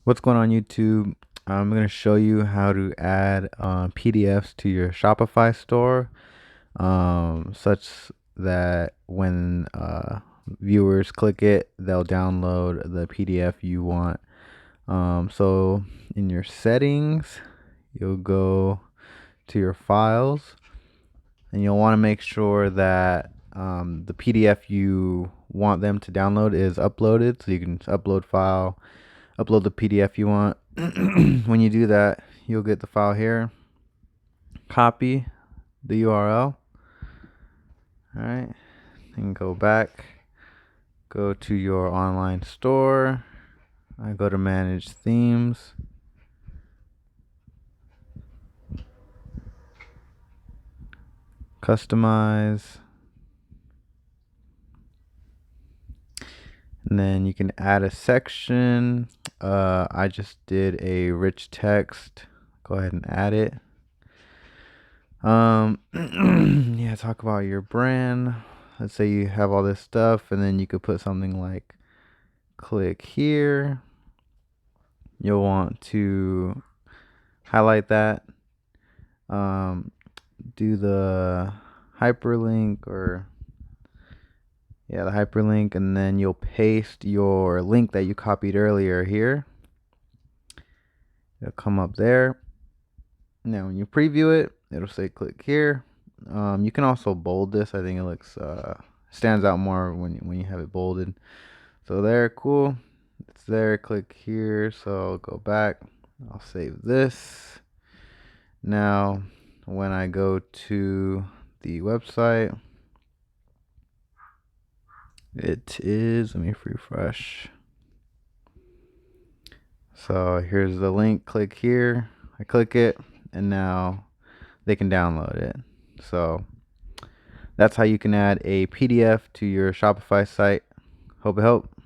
What's going on YouTube? I'm going to show you how to add PDFs to your Shopify store, such that when viewers click it, they'll download the PDF you want. So in your settings, you'll go to your files, and you'll want to make sure that the PDF you want them to download is uploaded. So you can upload file, upload the PDF you want. When you do that, you'll get the file here. Copy the URL. All right, and go back. Go to your online store. I go to manage themes. Customize. And then you can add a section. I just did a rich text. Go ahead and add it. Yeah, talk about your brand. Let's say you have all this stuff, and then you could put something like click here. You'll want to highlight that. Do the hyperlink the hyperlink, and then you'll paste your link that you copied earlier here. It'll come up there. Now when you preview it, it'll say click here. You can also bold this. I think it looks stands out more when you have it bolded. So there, cool. It's there. Click here. So I'll go back. I'll save this. Now when I go to the website, it is, let me refresh. So here's the link. Click here. I click it, and now they can download it. So that's how you can add a PDF to your Shopify site. Hope it helped.